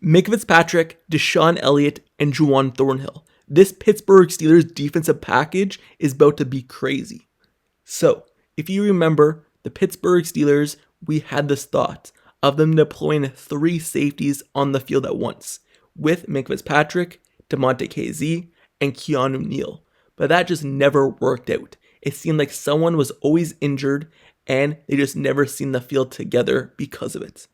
Minkah Fitzpatrick, DeShon, Elliott, and Jawan Thornhill. This Pittsburgh Steelers defensive package is about to be crazy. So, if you remember, the Pittsburgh Steelers, we had this thought of them deploying 3 safeties on the field at once, with Minkah Fitzpatrick, Damontae KZ, and Keanu Neal. But that just never worked out. It seemed like someone was always injured, and they just never seen the field together because of it.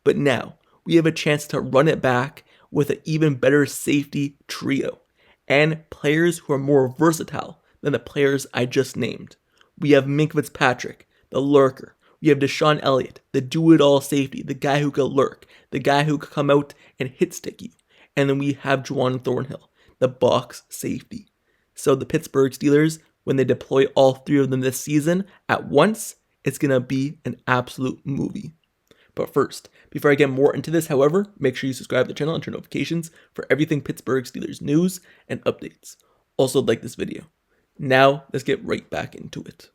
But now, we have a chance to run it back with an even better safety trio, and players who are more versatile than the players I just named. We have Minkah Fitzpatrick, the lurker. We have DeShon Elliott, the do-it-all safety, the guy who could lurk, the guy who could come out and hit stick you. And then we have Jawan Thornhill, the box safety. So the Pittsburgh Steelers, when they deploy all 3 of them this season at once, it's going to be an absolute movie. But first, before I get more into this, however, make sure you subscribe to the channel and turn notifications for everything Pittsburgh Steelers news and updates. Also, like this video. Now, let's get right back into it.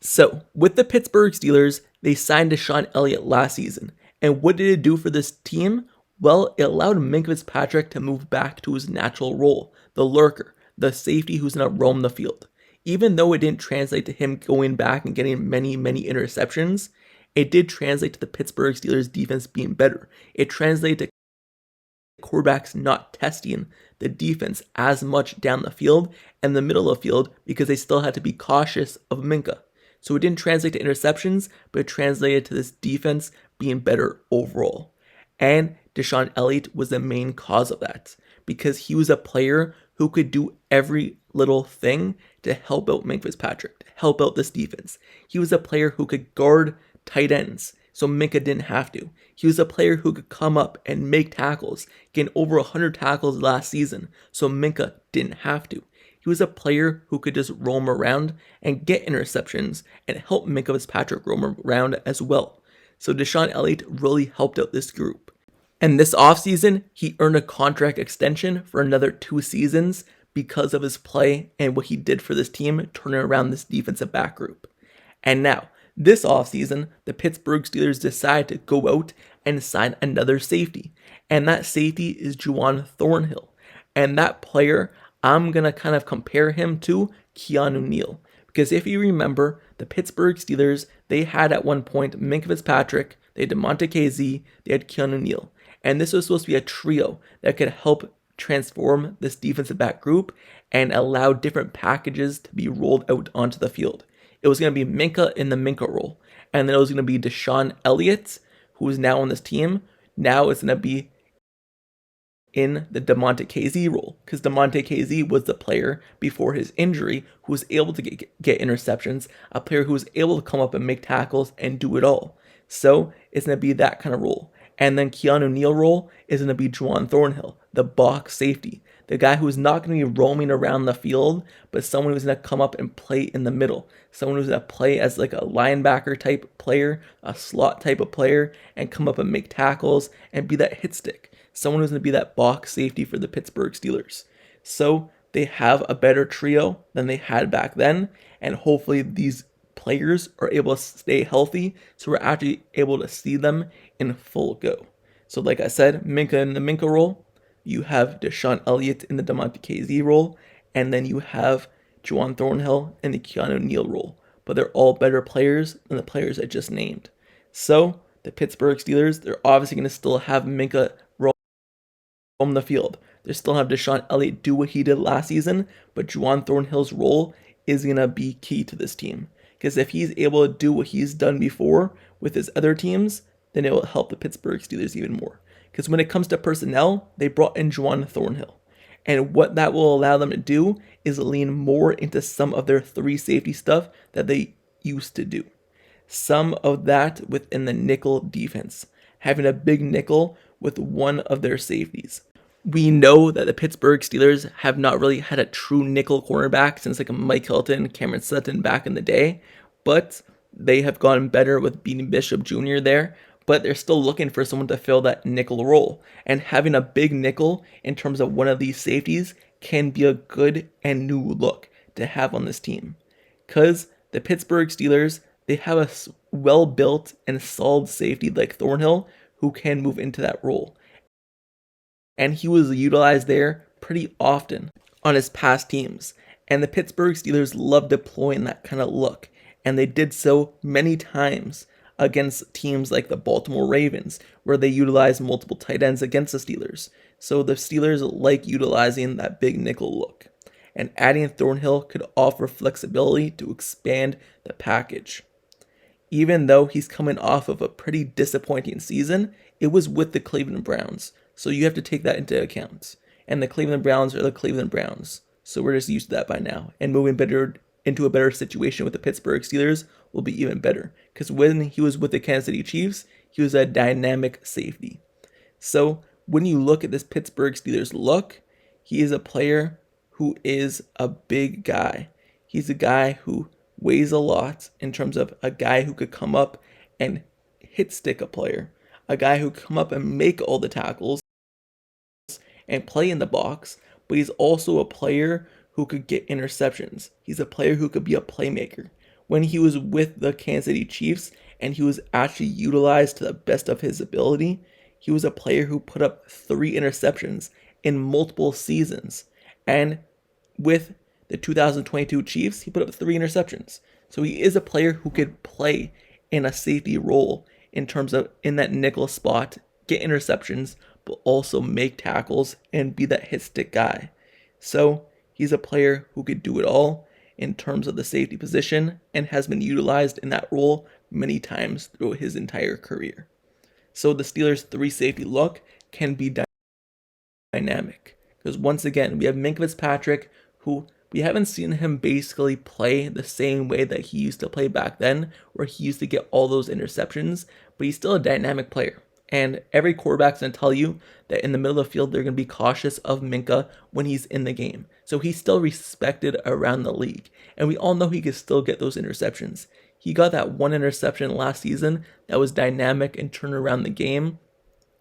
So, with the Pittsburgh Steelers, they signed DeShon Elliott last season. And what did it do for this team? Well, it allowed Minkah Fitzpatrick to move back to his natural role, the lurker, the safety who's going to roam the field. Even though it didn't translate to him going back and getting many interceptions, it did translate to the Pittsburgh Steelers defense being better. It translated to quarterbacks not testing the defense as much down the field and the middle of the field because they still had to be cautious of Minkah. So it didn't translate to interceptions, but it translated to this defense being better overall. And DeShon Elliott was the main cause of that because he was a player who could do every little thing to help out Minkah Fitzpatrick, to help out this defense. He was a player who could guard tight ends, so Minkah didn't have to. He was a player who could come up and make tackles, getting over 100 tackles last season, so Minkah didn't have to. He was a player who could just roam around and get interceptions and help Minkah Fitzpatrick roam around as well. So DeShon Elliott really helped out this group. And this offseason, he earned a contract extension for another 2 seasons because of his play and what he did for this team, turning around this defensive back group. And now, this offseason, the Pittsburgh Steelers decided to go out and sign another safety. And that safety is Jawan Thornhill. And that player, I'm going to kind of compare him to Keanu Neal. Because if you remember, the Pittsburgh Steelers, they had at one point Minkah Fitzpatrick, they had Damontae KZ, they had Keanu Neal. And this was supposed to be a trio that could help transform this defensive back group and allow different packages to be rolled out onto the field. It was going to be Minkah in the Minkah role. And then it was going to be DeShon Elliott, who is now on this team. Now it's going to be in the Damontae KZ role. Because Damontae KZ was the player before his injury who was able to get interceptions. A player who was able to come up and make tackles and do it all. So it's going to be that kind of role. And then Keanu Neal role is going to be Jawan Thornhill, the box safety. The guy who's not going to be roaming around the field, but someone who's going to come up and play in the middle. Someone who's going to play as like a linebacker type player, a slot type of player, and come up and make tackles and be that hit stick. Someone who's going to be that box safety for the Pittsburgh Steelers. So they have a better trio than they had back then, and hopefully these players are able to stay healthy so we're actually able to see them in full go. So like I said, Minkah in the Minkah role, you have DeShon Elliott in the Damontae KZ role, and then you have Jawan Thornhill in the Keanu Neal role. But they're all better players than the players I just named. So the Pittsburgh Steelers, they're obviously going to still have Minkah roam the field. They still have DeShon Elliott do what he did last season, but Jawan Thornhill's role is going to be key to this team. Because if he's able to do what he's done before with his other teams, then it will help the Pittsburgh Steelers even more. Because when it comes to personnel, they brought in Jawan Thornhill. And what that will allow them to do is lean more into some of their 3 safety stuff that they used to do. Some of that within the nickel defense. Having a big nickel with one of their safeties. We know that the Pittsburgh Steelers have not really had a true nickel cornerback since like a Mike Hilton, Cameron Sutton back in the day. But they have gotten better with Beanie Bishop Jr. there. But they're still looking for someone to fill that nickel role. And having a big nickel in terms of one of these safeties can be a good and new look to have on this team. Because the Pittsburgh Steelers, they have a well-built and solid safety like Thornhill who can move into that role. and he was utilized there pretty often on his past teams. And the Pittsburgh Steelers love deploying that kind of look, and they did so many times against teams like the Baltimore Ravens, where they utilized multiple tight ends against the Steelers. So the Steelers like utilizing that big nickel look, and adding Thornhill could offer flexibility to expand the package. Even though he's coming off of a pretty disappointing season, it was with the Cleveland Browns, so you have to take that into account. And the Cleveland Browns are the Cleveland Browns, so we're just used to that by now. And moving better into a better situation with the Pittsburgh Steelers will be even better, because when he was with the Kansas City Chiefs, he was a dynamic safety. So when you look at this Pittsburgh Steelers look, he is a player who is a big guy. He's a guy who weighs a lot in terms of a guy who could come up and hit stick a player, a guy who could come up and make all the tackles and play in the box, but he's also a player who could get interceptions. He's a player who could be a playmaker. When he was with the Kansas City Chiefs and he was actually utilized to the best of his ability, he was a player who put up 3 interceptions in multiple seasons. And with the 2022 Chiefs, he put up 3 interceptions. So he is a player who could play in a safety role in terms of in that nickel spot, get interceptions, but also make tackles and be that hit stick guy. So he's a player who could do it all in terms of the safety position and has been utilized in that role many times throughout his entire career. So the Steelers' 3 safety look can be dynamic. Because once again, we have Minkah Fitzpatrick, who we haven't seen him basically play the same way that he used to play back then, where he used to get all those interceptions, but he's still a dynamic player. And every quarterback's going to tell you that in the middle of the field, they're going to be cautious of Minkah when he's in the game. So he's still respected around the league. And we all know he can still get those interceptions. He got that 1 interception last season that was dynamic and turned around the game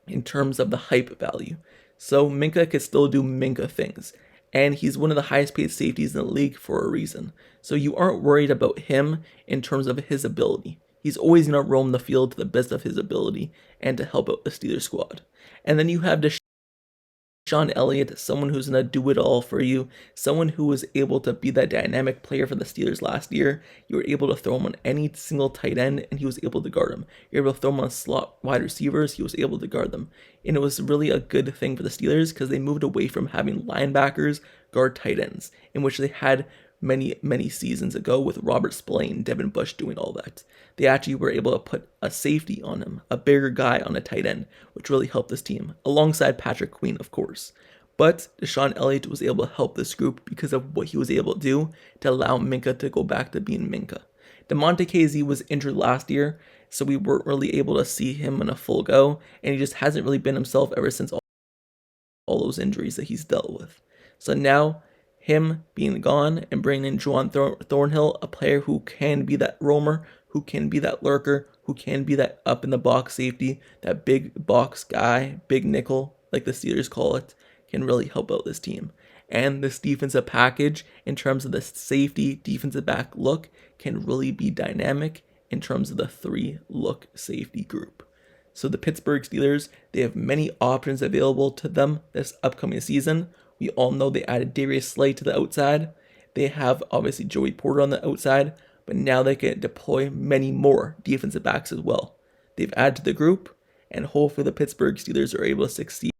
in terms of the hype value. So Minkah could still do Minkah things. And he's one of the highest paid safeties in the league for a reason. So you aren't worried about him in terms of his ability. He's always going to roam the field to the best of his ability and to help out the Steelers squad. And then you have DeShon Elliott, someone who's going to do it all for you, someone who was able to be that dynamic player for the Steelers last year. You were able to throw him on any single tight end, and he was able to guard him. You were able to throw him on slot wide receivers, he was able to guard them. And it was really a good thing for the Steelers because they moved away from having linebackers guard tight ends, in which they had many seasons ago with Robert Spillane, Devin Bush doing all that. They actually were able to put a safety on him, a bigger guy on a tight end, which really helped this team, alongside Patrick Queen, of course. But DeShon Elliott was able to help this group because of what he was able to do to allow Minkah to go back to being Minkah. DeMonte KZ was injured last year, so we weren't really able to see him in a full go, and he just hasn't really been himself ever since all those injuries that he's dealt with. So now, him being gone and bringing in Jawan Thornhill, a player who can be that roamer, who can be that lurker, who can be that up in the box safety, that big box guy, big nickel, like the Steelers call it, can really help out this team. And this defensive package, in terms of the safety defensive back look, can really be dynamic in terms of the 3-look safety group. So the Pittsburgh Steelers, they have many options available to them this upcoming season. We all know they added Darius Slay to the outside. They have obviously Joey Porter on the outside, but now they can deploy many more defensive backs as well. They've added to the group, and hopefully the Pittsburgh Steelers are able to succeed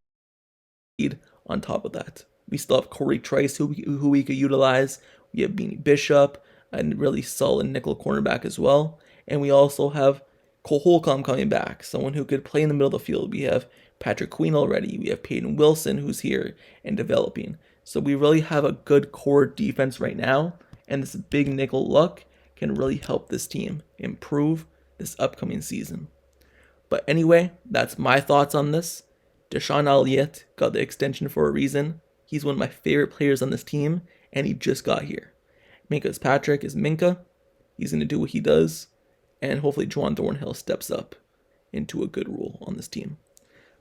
on top of that. We still have Corey Trice, who we could utilize. We have Beanie Bishop, a really solid nickel cornerback as well. And we also have Cole Holcomb coming back, someone who could play in the middle of the field. We have Patrick Queen already. We have Peyton Wilson, who's here and developing. So we really have a good core defense right now, and this big nickel look can really help this team improve this upcoming season. But anyway, that's my thoughts on this. DeShon Elliott got the extension for a reason. He's one of my favorite players on this team, and he just got here. Minkah Fitzpatrick is Minkah. He's going to do what he does, and hopefully Jawan Thornhill steps up into a good role on this team.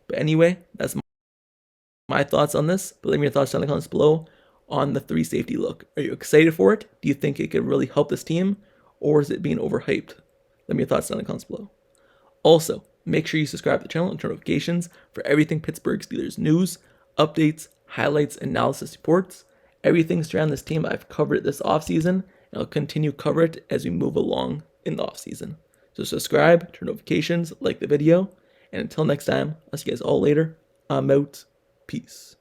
But anyway, that's my thoughts on this. But leave me your thoughts down in the comments below on the 3 safety look. Are you excited for it? Do you think it could really help this team? Or is it being overhyped? Let me your thoughts down in the comments below. Also, make sure you subscribe to the channel and turn notifications for everything Pittsburgh Steelers news, updates, highlights, analysis reports. Everything surrounding this team I've covered this offseason, and I'll continue to cover it as we move along in the offseason. So subscribe, turn notifications, like the video, and until next time, I'll see you guys all later. I'm out. Peace.